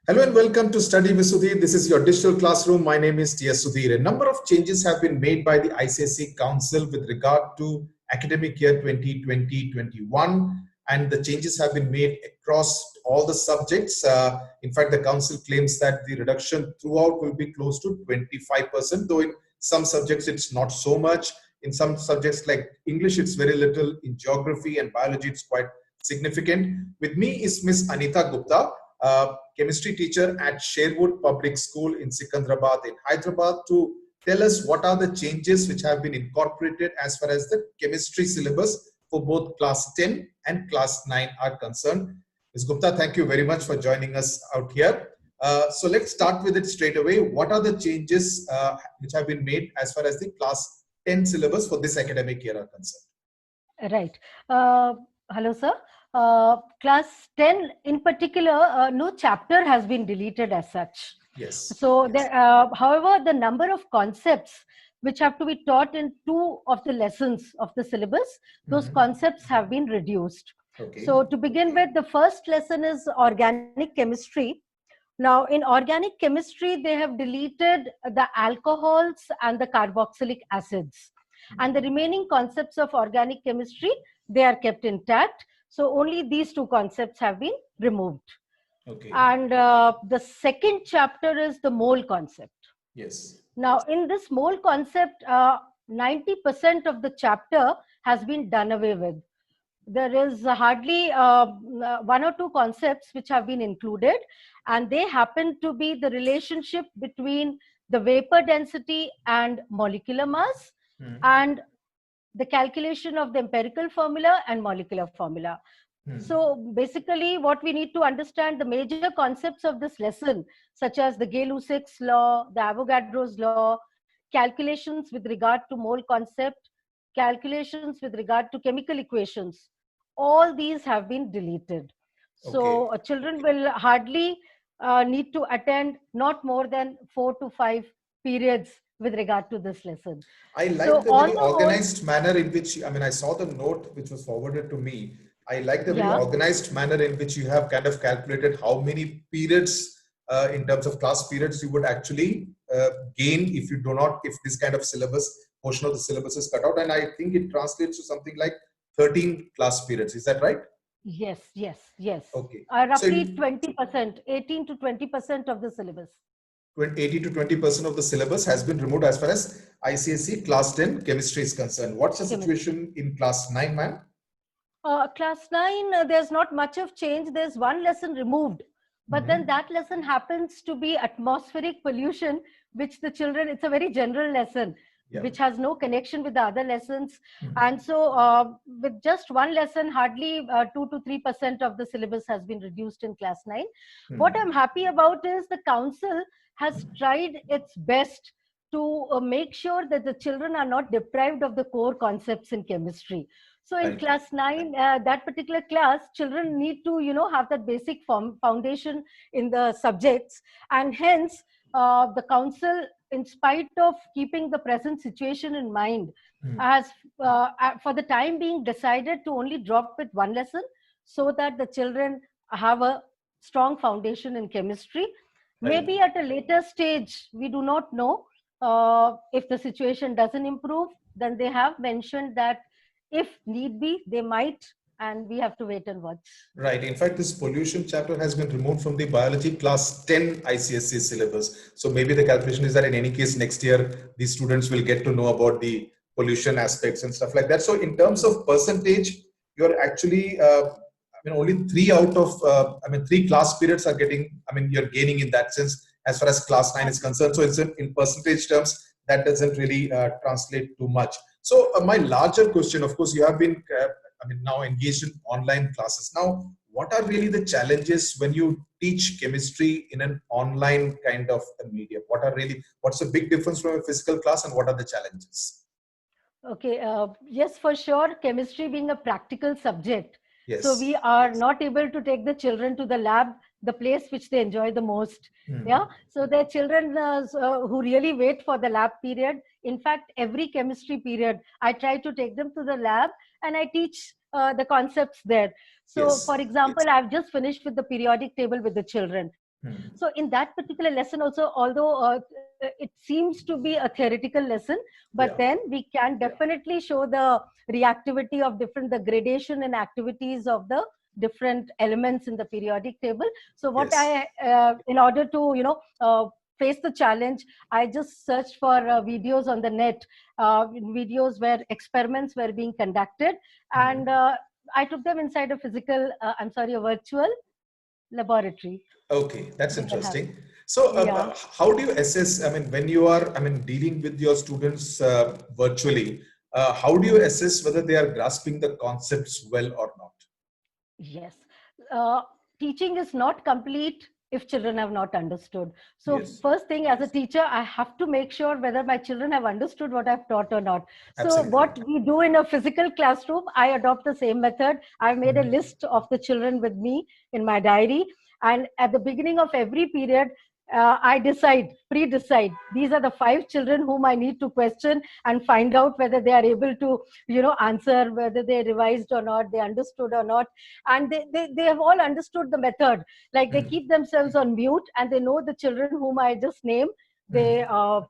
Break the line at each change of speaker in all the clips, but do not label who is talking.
Hello and welcome to Study with Sudhir. This is your digital classroom. My name is Sudhir. A number of changes have been made by the ICSE Council with regard to academic year 2020-21, and the changes have been made across all the subjects. In fact, the council claims that the reduction throughout will be close to 25%, though in some subjects it's not so much. In some subjects like English, it's very little. In geography and biology, it's quite significant. With me is Miss Anita Gupta, chemistry teacher at Sherwood Public School in Sikandrabad in Hyderabad, to tell us what are the changes which have been incorporated as far as the chemistry syllabus for both class 10 and class 9 are concerned. Ms. Gupta, thank you very much for joining us out here. So let's start with it straight away. What are the changes which have been made as far as the class 10 syllabus for this academic year are concerned?
Right. Hello, sir. Class 10 in particular, no chapter has been deleted as such.
Yes.
So, yes. However, the number of concepts which have to be taught in 2 of the lessons of the syllabus, those concepts have been reduced.
Okay.
So, to begin with, the first lesson is organic chemistry. Now, in organic chemistry, they have deleted the alcohols and the carboxylic acids. And the remaining concepts of organic chemistry, they are kept intact. So only these 2 concepts have been removed.
Okay.
And the second chapter is the mole concept.
Yes.
Now, in this mole concept, 90% of the chapter has been done away with. There is hardly 1 or 2 concepts which have been included, and they happen to be the relationship between the vapor density and molecular mass, and the calculation of the empirical formula and molecular formula. So basically what we need to understand, the major concepts of this lesson, such as the Gay-Lussac's law, the Avogadro's law, calculations with regard to mole concept, calculations with regard to chemical equations, all these have been deleted. So children will hardly need to attend not more than 4 to 5 periods with regard to this lesson.
I like the very organized manner in which, I saw the note which was forwarded to me. I like the very organized manner in which you have kind of calculated how many periods in terms of class periods you would actually gain if you do not, if this kind of syllabus, portion of the syllabus is cut out. And I think it translates to something like 13 class periods. Is that right?
Yes, yes, yes.
Okay.
Roughly 20%, 18 to 20% of the syllabus.
80 to 20% of the syllabus has been removed as far as ICSE class 10 chemistry is concerned. What's the situation in class 9, ma'am?
Class 9, there's not much of change. There's 1 lesson removed. But then that lesson happens to be atmospheric pollution, which the children, it's a very general lesson, which has no connection with the other lessons. And so with just 1 lesson, hardly 2 to 3% of the syllabus has been reduced in class 9. What I'm happy about is the council has tried its best to make sure that the children are not deprived of the core concepts in chemistry. So in class 9, that particular class, children need to, have that basic foundation in the subjects. And hence, the council, in spite of keeping the present situation in mind, has, for the time being, decided to only drop with 1 lesson so that the children have a strong foundation in chemistry. Maybe at a later stage, we do not know if the situation doesn't improve, then they have mentioned that if need be, they might, and we have to wait and watch.
Right. In fact, this pollution chapter has been removed from the biology class 10 ICSE syllabus. So maybe the calculation is that in any case, next year, these students will get to know about the pollution aspects and stuff like that. So in terms of percentage, you're actually, only 3 out of, 3 class periods are getting, you're gaining in that sense as far as class 9 is concerned. So it's in percentage terms, that doesn't really translate too much. So my larger question, of course, you have been now engaged in online classes. Now, what are really the challenges when you teach chemistry in an online kind of a medium? What's the big difference from a physical class, and what are the challenges?
Okay, yes, for sure, chemistry being a practical subject. Yes. So we are not able to take the children to the lab, the place which they enjoy the most. Yeah. So the children who really wait for the lab period. In fact, every chemistry period, I try to take them to the lab and I teach the concepts there. So for example, I've just finished with the periodic table with the children. So in that particular lesson also, although it seems to be a theoretical lesson, but
Yeah.
then we can definitely show the reactivity of different, the gradation and activities of the different elements in the periodic table. So what
Yes.
in order to, face the challenge, I just searched for videos on the net, videos where experiments were being conducted, and I took them inside a physical, a virtual laboratory.
Okay, that's
They were
interesting.
having.
So,
Yeah.
how do you assess? I mean, when you are, I mean, dealing with your students virtually, how do you assess whether they are grasping the concepts well or not?
Yes. Uh, Teaching is not complete if children have not understood. So,
Yes,
first thing, as a teacher, I have to make sure whether my children have understood what I've taught or not. So,
absolutely
what
right.
we do in a physical classroom, I adopt the same method. I've made a
Mhm.
list of the children with me in my diary. And at the beginning of every period, I pre-decide, these are the 5 children whom I need to question and find out whether they are able to, answer, whether they revised or not, they understood or not. And they have all understood the method. Like, they
Mhm.
keep themselves on mute, and they know the children whom I just name. They
Mhm.
uh,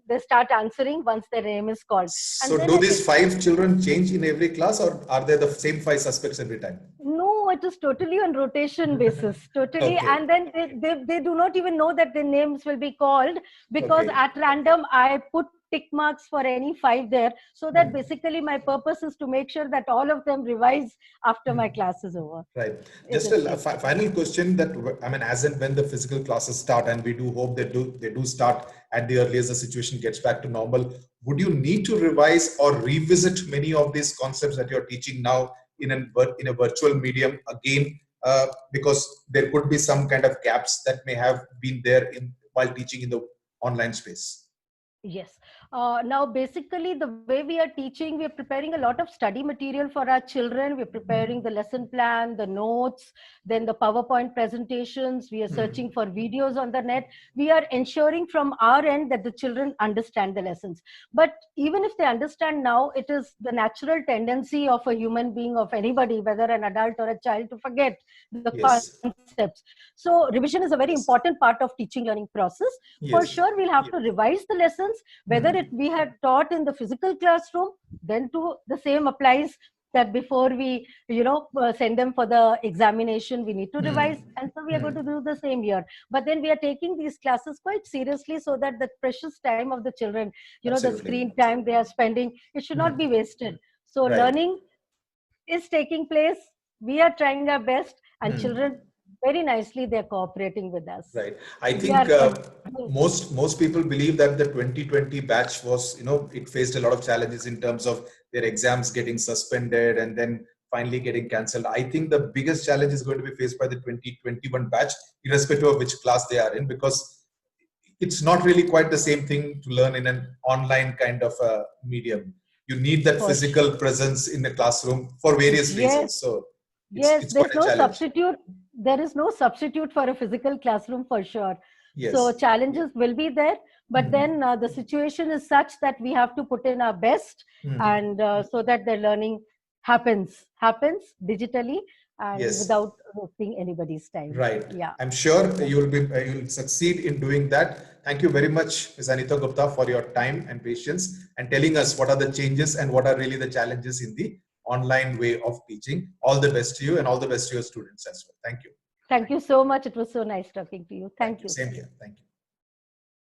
they start answering once their name is called. And
So,
then
do
at
these
the
5 children change in every class, or are they the same 5 suspects every time?
No, it is totally on rotation basis, totally.
Okay,
And then they do not even know that their names will be called, because
okay.
at random I put tick marks for any 5 there. So that
Mhm.
basically my purpose is to make sure that all of them revise after my
Mhm.
class is over.
Right.
It
Just
is
a
fixed.
final question that I mean, as and when the physical classes start, and we do hope they do start at the earliest the situation gets back to normal. Would you need to revise or revisit many of these concepts that you're teaching now in a virtual medium again? Because there could be some kind of gaps that may have been there in while teaching in the online space.
Yes. Now, basically, the way we are teaching, we are preparing a lot of study material for our children. We're preparing the lesson plan, the notes, then the PowerPoint presentations. We are searching
Hmm.
for videos on the net. We are ensuring from our end that the children understand the lessons. But even if they understand now, it is the natural tendency of a human being, of anybody, whether an adult or a child, to forget the
Yes.
concepts. So, revision is a very important
Yes.
part of teaching learning process. For sure,
Yes.
we'll have to revise the lessons, whether it
Hmm.
we had taught in the physical classroom. Then to the same applies, that before we send them for the examination, we need to revise,
Hmm.
and so we are going to
Hmm.
do the same here. But then we are taking these classes quite seriously, so that the precious time of the children, the
Absolutely.
screen time they are spending, it should not be
Hmm.
wasted. So
Right.
learning is taking place. We are trying our best, and
Hmm.
children, very nicely, they're cooperating with us.
Right. I
We
think
are
most people believe that the 2020 batch was, it faced a lot of challenges in terms of their exams getting suspended and then finally getting cancelled. I think the biggest challenge is going to be faced by the 2021 batch, irrespective of which class they are in, because it's not really quite the same thing to learn in an online kind of a medium. You need that
for
physical
sure.
presence in the classroom for various
Yes,
reasons. So it's
yes,
it's quite
there's
a
no
challenge.
substitute. There is no substitute for a physical classroom, for sure. So
Yes.
challenges will be there, but then
Mhm.
the situation is such that we have to put in our best,
Mhm.
and so that the learning happens digitally and
Yes.
without wasting anybody's time.
Right.
Yeah.
I'm sure
Yeah.
you'll succeed in doing that. Thank you very much, Ms. Anita Gupta, for your time and patience and telling us what are the changes and what are really the challenges in the online way of teaching. All the best to you and all the best to your students as well. Thank you.
Thank you so much. It was so nice talking to you.
Thank
Thank
you.
you,
Same
sir.
here. Thank you.